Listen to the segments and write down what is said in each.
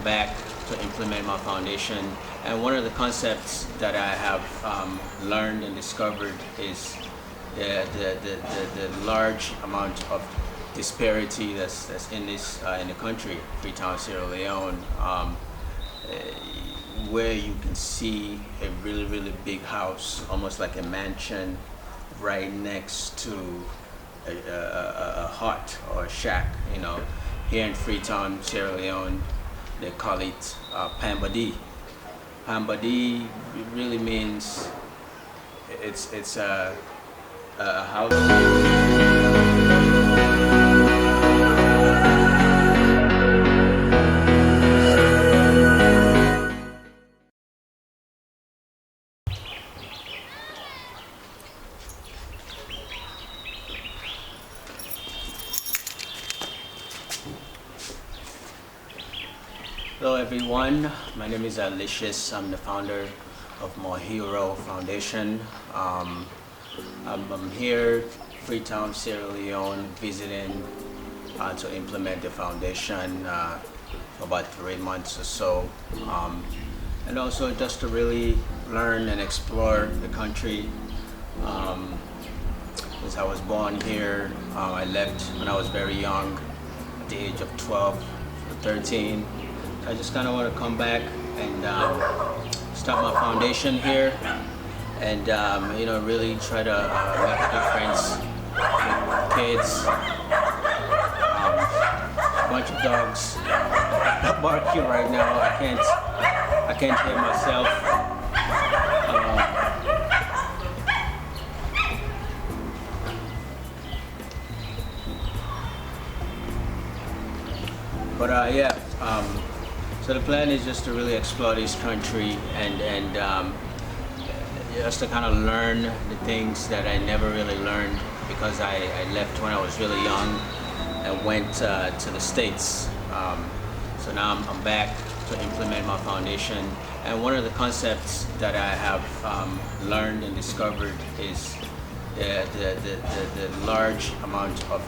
back to implement my foundation, and one of the concepts that I have learned and discovered is the large amount of disparity that's in this in the country, Freetown, Sierra Leone, where you can see a really big house, almost like a mansion, right next to a hut or a shack. You know, here in Freetown, Sierra Leone, they call it Pambadi. Pambadi really means it's a house. Hello everyone, my name is Alicious. I'm the founder of Mohiro Foundation. I'm here, Freetown, Sierra Leone, visiting to implement the foundation for about 3 months or so, and also just to really learn and explore the country. Since I was born here, I left when I was very young, at the age of 12 or 13. I just kind of want to come back and start my foundation here, and you know, really try to make a difference with kids. A bunch of dogs barking right now. I can't hear myself. But yeah. So the plan is just to really explore this country and just to kind of learn the things that I never really learned, because I left when I was really young and went to the States. So now I'm back to implement my foundation, and one of the concepts that I have learned and discovered is the large amount of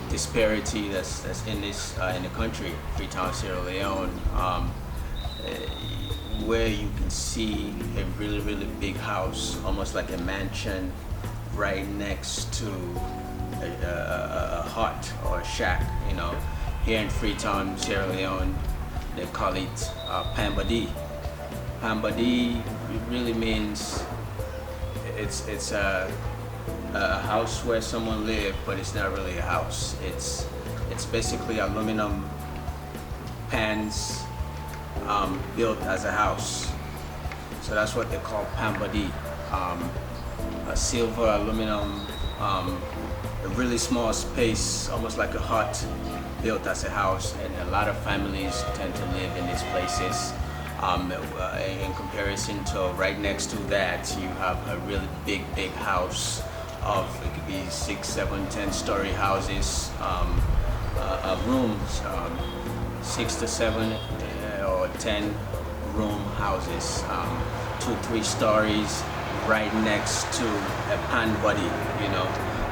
disparity that's in this in the country, Freetown, Sierra Leone, where you can see a really big house, almost like a mansion, right next to a hut or a shack. You know, here in Freetown, Sierra Leone, they call it Pambadi. Pambadi really means it's a house where someone lived, but it's not really a house. It's basically aluminum pans built as a house. So that's what they call Pambadi. A silver aluminum, a really small space, almost like a hut, built as a house, and a lot of families tend to live in these places. In comparison to right next to that, you have a really big house of, it could be 6, 7, 10-story houses, rooms, 6 to 7 or 10 room houses, 2, 3 stories, right next to a pan body, you know,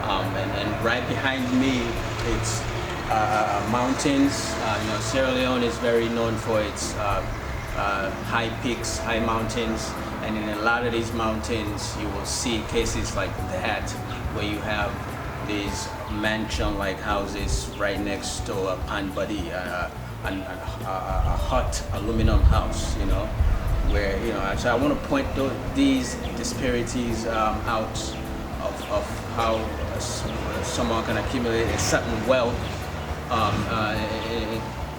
and right behind me it's mountains. You know, Sierra Leone is very known for its high peaks, high mountains, and in a lot of these mountains you will see cases like that, where you have these mansion-like houses right next to a pan body, a hot aluminum house, you know, where, you know, so I want to point these disparities out of how someone can accumulate a certain wealth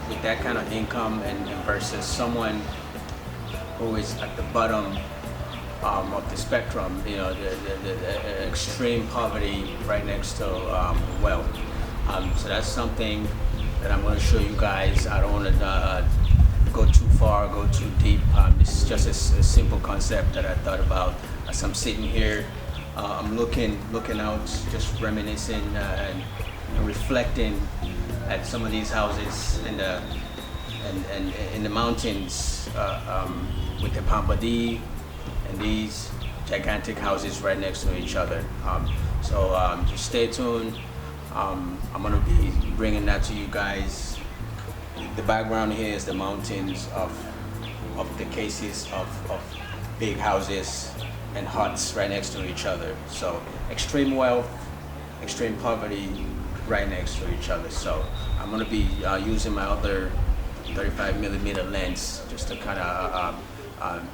with that kind of income, and versus someone who is at the bottom of the spectrum, you know, the extreme poverty right next to wealth. So that's something that I'm going to show you guys. I don't want to go too far, go too deep. This is just a simple concept that I thought about as I'm sitting here. I'm looking out, just reminiscing and reflecting at some of these houses and in the mountains with the Pambadi and these gigantic houses right next to each other. So just stay tuned. I'm gonna be bringing that to you guys the background here is the mountains of the cases of big houses and huts right next to each other. So extreme wealth, extreme poverty right next to each other. So I'm gonna be using my other 35 millimeter lens just to kind of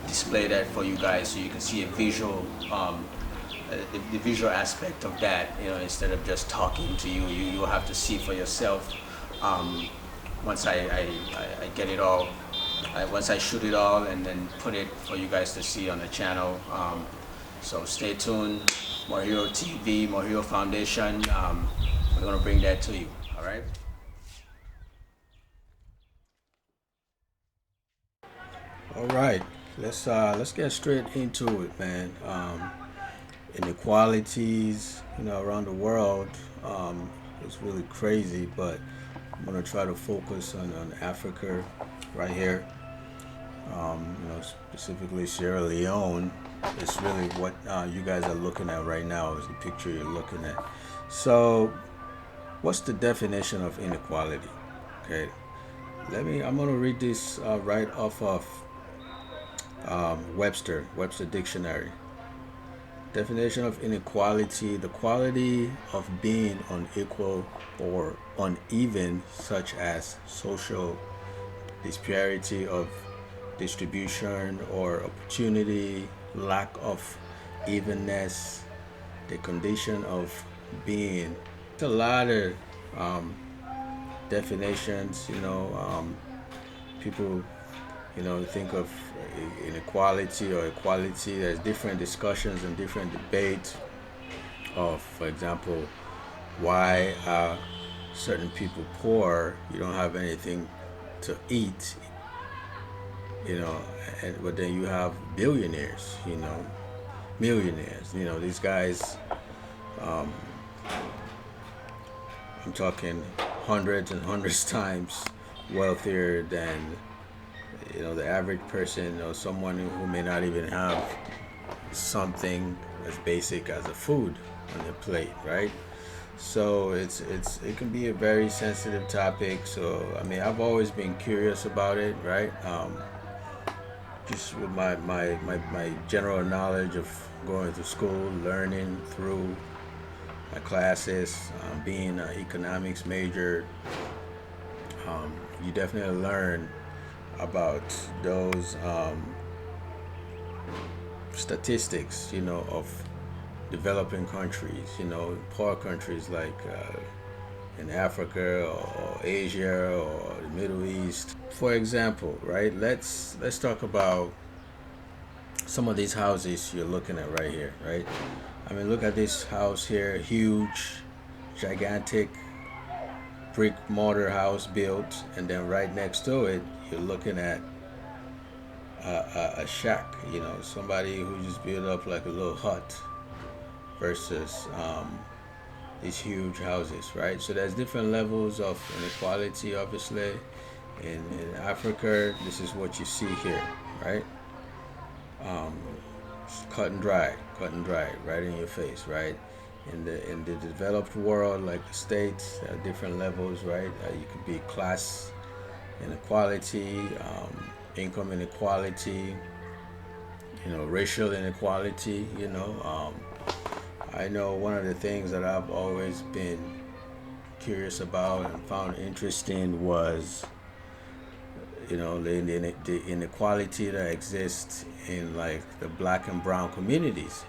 display that for you guys, so you can see a visual, the visual aspect of that. You know, instead of just talking to you, you'll have to see for yourself. Once I get it all, once I shoot it all and then put it for you guys to see on the channel. So stay tuned. More Hero TV, More Hero Foundation. We're gonna bring that to you. All right. All right. Let's get straight into it, man. Inequalities, around the world, it's really crazy, but I'm gonna try to focus on Africa right here. Specifically Sierra Leone. It's really what you guys are looking at right now is the picture you're looking at. So, what's the definition of inequality? Okay, I'm gonna read this right off of Webster Dictionary. Definition of inequality: the quality of being unequal or uneven, such as social disparity of distribution or opportunity, lack of evenness, the condition of being. It's a lot of definitions. People think of inequality or equality. There's different discussions and different debates of, for example, why are certain people poor? You don't have anything to eat, but then you have billionaires, millionaires. These guys, I'm talking hundreds and hundreds times wealthier than the average person, or someone who may not even have something as basic as a food on their plate, right? So it can be a very sensitive topic. So I've always been curious about it, right? Just with my general knowledge of going to school, learning through my classes, being an economics major, you definitely learn about those statistics, of developing countries, poor countries like in Africa or Asia or the Middle East. For example, right? Let's talk about some of these houses you're looking at right here, right? Look at this house here, huge, gigantic brick mortar house built, and then right next to it you're looking at a shack, somebody who just built up like a little hut versus these huge houses, right? So there's different levels of inequality, obviously. In Africa, this is what you see here, right? Cut and dry, right in your face, right? In the developed world, like the States, there are different levels, right? You could be class inequality, income inequality, racial inequality. I know one of the things that I've always been curious about and found interesting was, the inequality that exists in like the black and brown communities,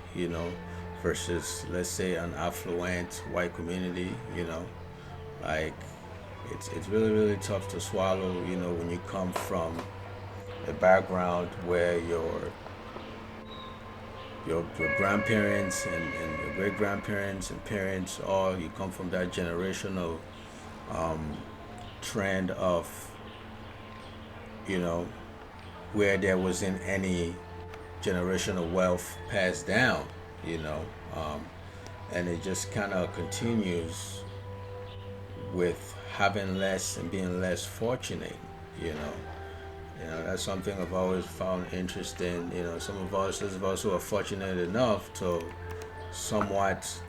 versus, let's say, an affluent white community. Like it's really, really tough to swallow, when you come from a background where your grandparents and your great grandparents and parents, all you come from that generational trend of where there wasn't any generational wealth passed down, and it just kind of continues with having less and being less fortunate. That's something I've always found interesting. Some of us who are fortunate enough to somewhat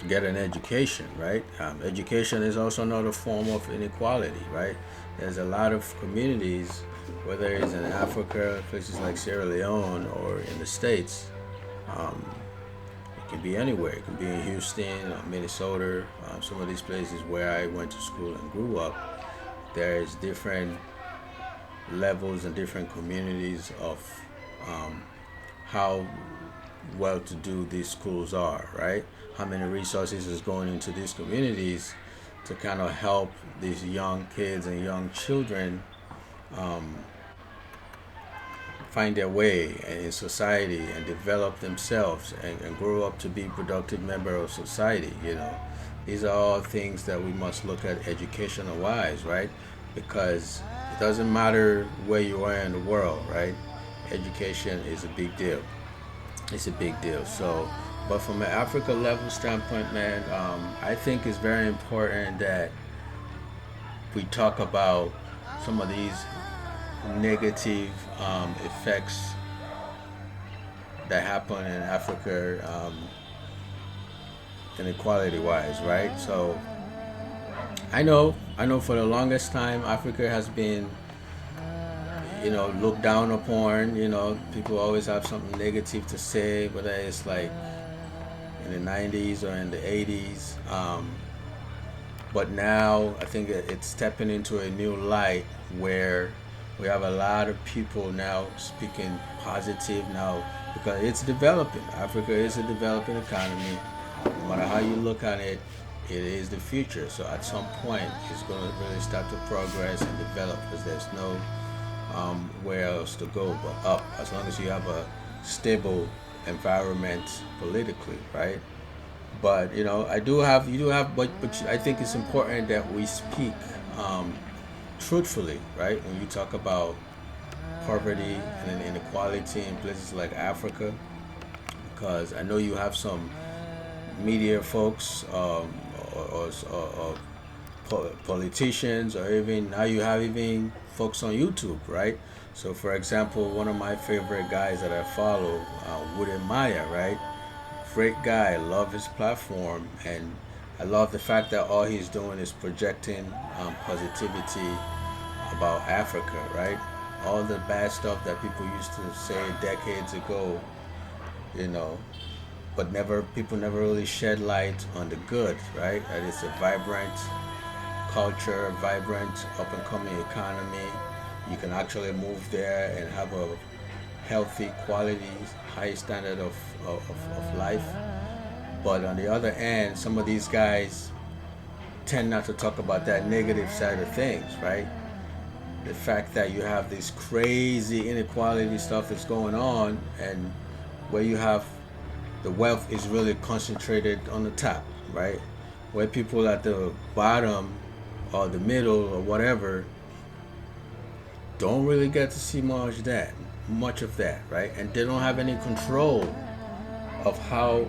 get an education, right? Education is also another form of inequality, right? There's a lot of communities, whether it's in Africa, places like Sierra Leone, or in the States. Um, it can be anywhere. It can be in Houston, Minnesota, some of these places where I went to school and grew up. There's different levels and different communities of um, how well-to-do these schools are, right? How many resources is going into these communities to kind of help these young kids and young children um, find their way in society and develop themselves and grow up to be productive member of society. These are all things that we must look at educational wise, right? Because it doesn't matter where you are in the world, right? Education is a big deal. It's a big deal. So, but from an Africa level standpoint, man, I think it's very important that we talk about some of these negative effects that happen in Africa, inequality wise, right? So I know for the longest time Africa has been, looked down upon. People always have something negative to say, whether it's like in the 90s or in the 80s. But now I think it's stepping into a new light where we have a lot of people now speaking positive now, because it's developing. Africa is a developing economy. No matter how you look at it, it is the future. So at some point, it's going to really start to progress and develop, because there's no where else to go but up, as long as you have a stable environment politically, right? But you do have, but I think it's important that we speak truthfully, right? When you talk about poverty and inequality in places like Africa, because I know you have some media folks, or politicians, or even now you have even folks on YouTube, right? So, for example, one of my favorite guys that I follow, Woody Maya, right? Great guy. I love his platform, and I love the fact that all he's doing is projecting positivity about Africa, right? All the bad stuff that people used to say decades ago, you know, but never people never really shed light on the good, right? That it's a vibrant culture, vibrant up and coming economy. You can actually move there and have a healthy, quality, high standard of life. But on the other end, some of these guys tend not to talk about that negative side of things, right? The fact that you have this crazy inequality stuff that's going on, and where you have the wealth is really concentrated on the top, right? Where people at the bottom or the middle or whatever don't really get to see much of that, right? And they don't have any control of how,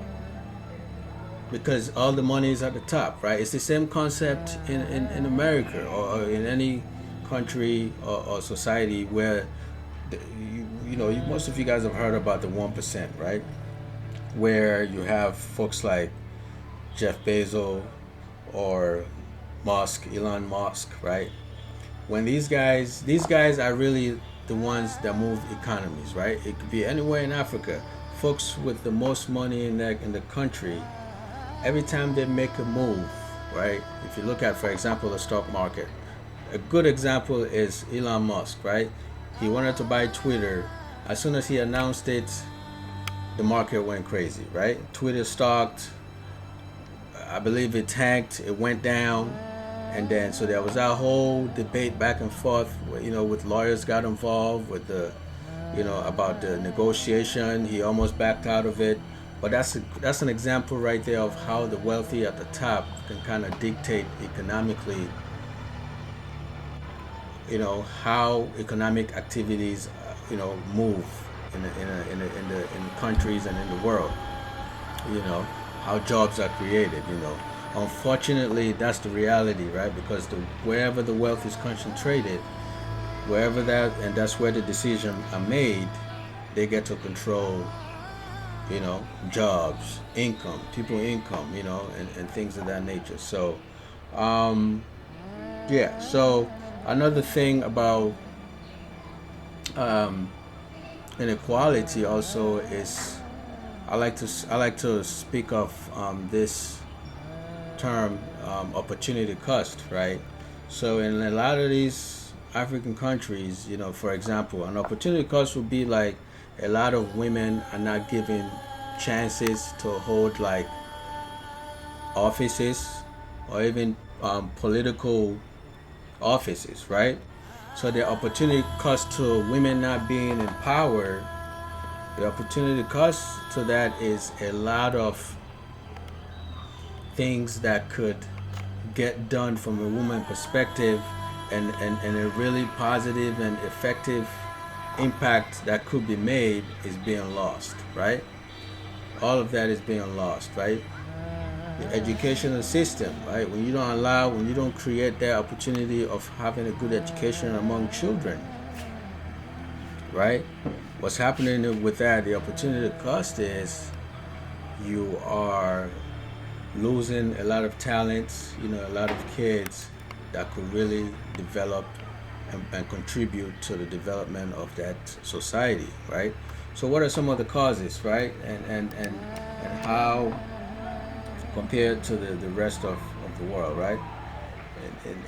because all the money is at the top, right? It's the same concept in America, or in any country or society where most of you guys have heard about the 1%, right? Where you have folks like Jeff Bezos or Elon Musk, right? When these guys are really the ones that move economies, right? It could be anywhere in Africa. Folks with the most money in the country, every time they make a move, right? If you look at, for example, the stock market, a good example is Elon Musk, right? He wanted to buy Twitter. As soon as he announced it, the market went crazy, right? Twitter stocked, I believe it tanked, it went down, and then so there was that whole debate back and forth, with lawyers got involved with about the negotiation. He almost backed out of it, but that's an example right there of how the wealthy at the top can kind of dictate economically, how economic activities, move in the countries and in the world. How jobs are created. Unfortunately, that's the reality, right? Because wherever the wealth is concentrated, and that's where the decisions are made, they get to control, jobs, income, people income, and things of that nature. So, um, yeah. So another thing about um, inequality also is I like to speak of this term, opportunity cost, right? So in a lot of these African countries, for example, an opportunity cost would be like a lot of women are not given chances to hold like offices or even political offices, right? So the opportunity cost to women not being in power, the opportunity cost to that is a lot of things that could get done from a woman perspective, and a really positive and effective impact that could be made is being lost, right? All of that is being lost, right? The educational system, right? When you don't create that opportunity of having a good education among children, right? What's happening with that, the opportunity cost is you are losing a lot of talents, a lot of kids that could really develop and contribute to the development of that society, right? So what are some of the causes, right? And how compared to the rest of the world, right?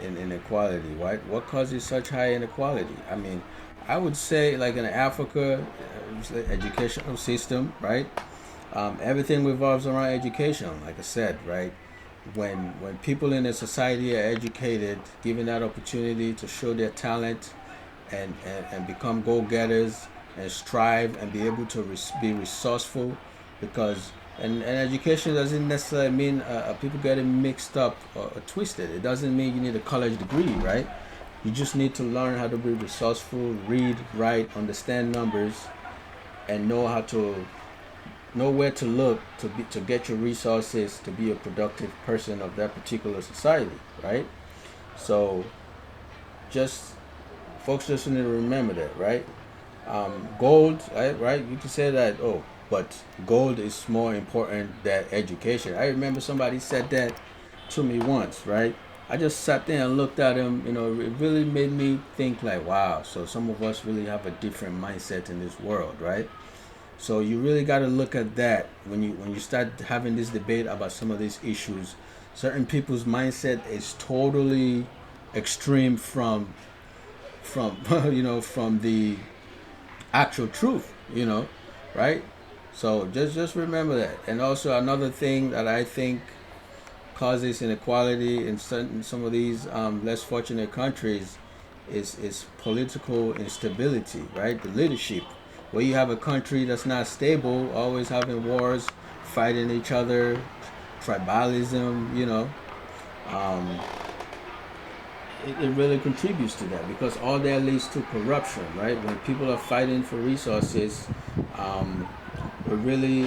In inequality, right? What causes such high inequality? I mean, I would say like in Africa, educational system, right? Everything revolves around education, like I said, right? When people in a society are educated, given that opportunity to show their talent and become go-getters and strive and be able to be resourceful, because and education doesn't necessarily mean people getting mixed up or twisted. It doesn't mean you need a college degree, right? You just need to learn how to be resourceful, read, write, understand numbers, and know where to look to get your resources to be a productive person of that particular society, right? So just folks just need to remember that, right? Gold, right? You can say that, oh, but gold is more important than education. I remember somebody said that to me once, right? I just sat there and looked at him. It really made me think like, wow. So some of us really have a different mindset in this world, right? So you really got to look at that when you start having this debate about some of these issues. Certain people's mindset is totally extreme from from the actual truth, right? So just remember that. And also another thing that I think causes inequality in some of these less fortunate countries is political instability, right? The leadership, where you have a country that's not stable, always having wars, fighting each other, tribalism, um, it really contributes to that, because all that leads to corruption, right? When people are fighting for resources, it really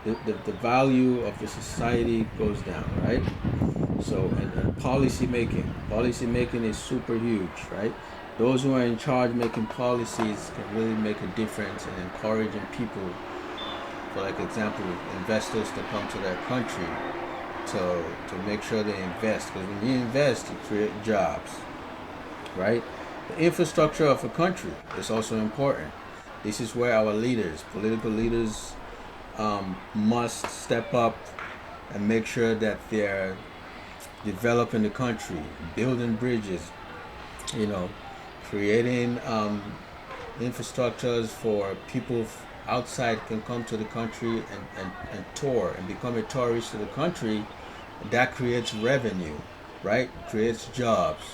the value of the society goes down, right? So and policy making is super huge, right? Those who are in charge making policies can really make a difference in encouraging people, for like example, investors to come to their country to make sure they invest, because when you invest you create jobs, right? The infrastructure of a country is also important. This is where our leaders, political leaders, must step up and make sure that they're developing the country, building bridges, you know, creating infrastructures for people outside can come to the country and tour and become a tourist to the country. That creates revenue, right? Creates jobs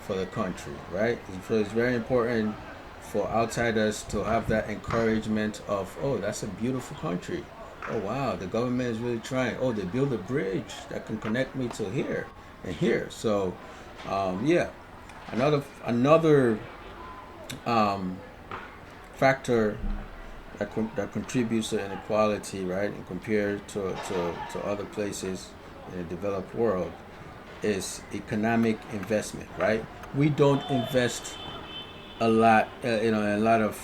for the country, right? So it's very important for outsiders to have that encouragement of, oh, that's a beautiful country. Oh wow, the government is really trying. Oh, they built a bridge that can connect me to here and here. So, yeah, another um, factor that contributes to inequality, right, and compared to other places in the developed world, is economic investment, right? We don't invest a lot, in a lot of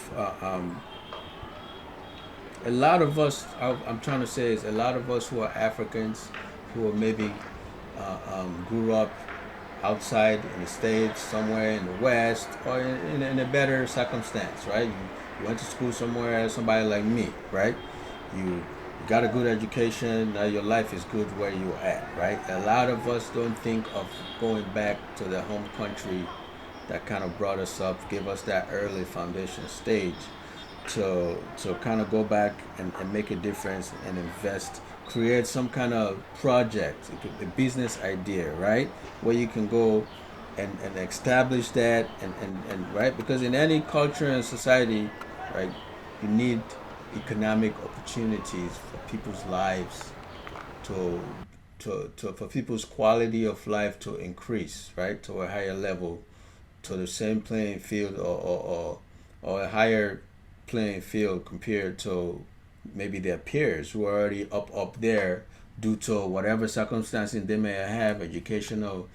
a lot of us, I'm trying to say is a lot of us who are Africans, who are maybe grew up outside in the States, somewhere in the West, or in a better circumstance, right? You went to school somewhere, somebody like me, right? You got a good education, now your life is good where you're at, right? A lot of us don't think of going back to the home country that kind of brought us up, give us that early foundation stage to kind of go back and make a difference and invest, create some kind of project, a business idea, right? Where you can go and establish that and right, because in any culture and society, right, you need economic opportunities for people's lives to for people's quality of life to increase, right, to a higher level, to the same playing field, or a higher playing field compared to maybe their peers who are already up there due to whatever circumstances they may have, educational,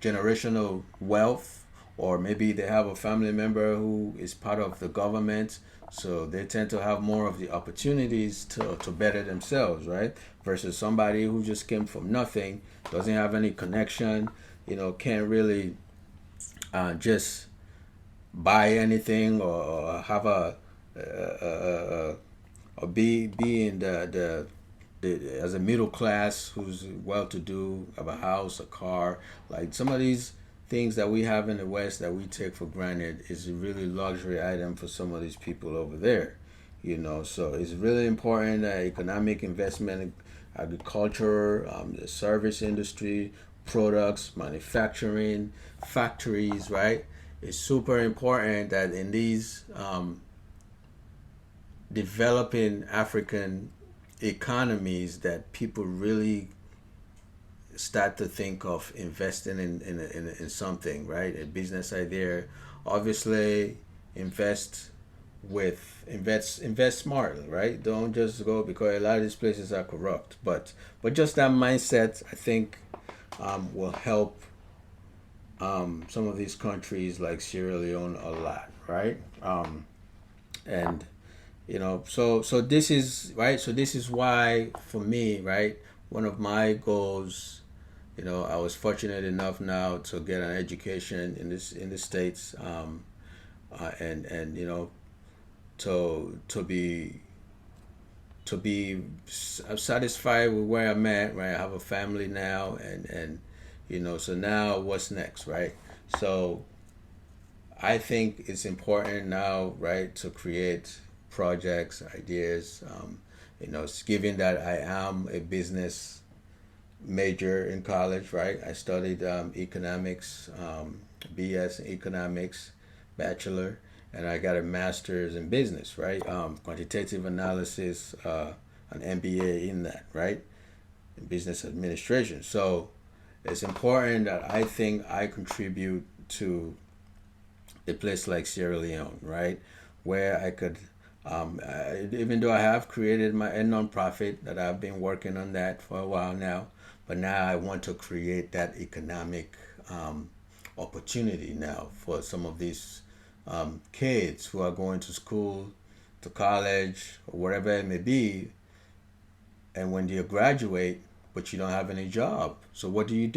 generational wealth, or maybe they have a family member who is part of the government, so they tend to have more of the opportunities to better themselves, right? Versus somebody who just came from nothing, doesn't have any connection, can't really just buy anything, or have or be in the as a middle class who's well to do, have a house, a car. Like some of these things that we have in the West that we take for granted is a really luxury item for some of these people over there. So it's really important that economic investment in agriculture, the service industry, products, manufacturing, factories, right? It's super important that in these developing African economies that people really start to think of investing in something, right? A business idea. Obviously, invest smartly, right? Don't just go, because a lot of these places are corrupt. But just that mindset, I think, will help some of these countries like Sierra Leone a lot, right? And so this is right. So this is why, for me, right, one of my goals, I was fortunate enough now to get an education in the States, and to be satisfied with where I'm at, right? I have a family now, and so now what's next, right? So I think it's important now, right, to create projects, ideas. Given that I am a business major in college, right? I studied economics, BS in economics, bachelor, and I got a master's in business, right? Quantitative analysis, an MBA in that, right? In business administration. So it's important that I think I contribute to a place like Sierra Leone, right? Where I could, even though I have created a nonprofit that I've been working on that for a while now, but now I want to create that economic opportunity now for some of these kids who are going to school, to college, or whatever it may be, and when you graduate, but you don't have any job. So what do? You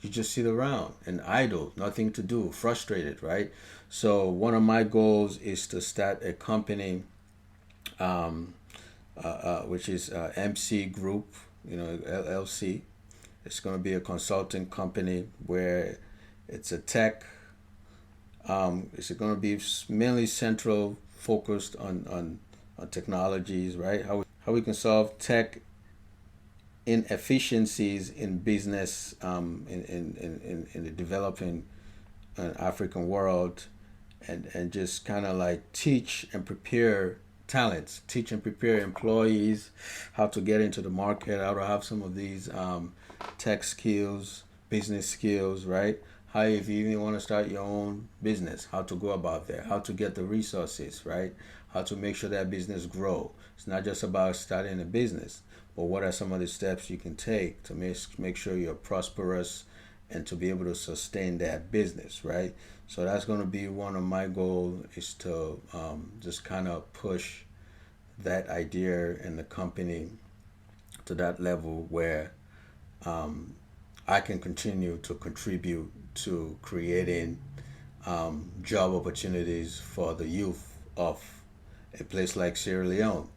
just sit around and idle, nothing to do, frustrated, right? So one of my goals is to start a company, which is MC Group, LLC. It's going to be a consulting company where it's a tech. It's going to be mainly central focused on technologies, right? How we can solve tech inefficiencies in business, in the developing African world, and just kind of like teach and prepare talents, teach and prepare employees how to get into the market, how to have some of these tech skills, business skills, right? How, if you even want to start your own business, how to go about that, how to get the resources, right? How to make sure that business grow. It's not just about starting a business, but what are some of the steps you can take to make sure you're prosperous and to be able to sustain that business, right? So that's going to be one of my goals, is to just kind of push that idea in the company to that level where I can continue to contribute to creating job opportunities for the youth of a place like Sierra Leone.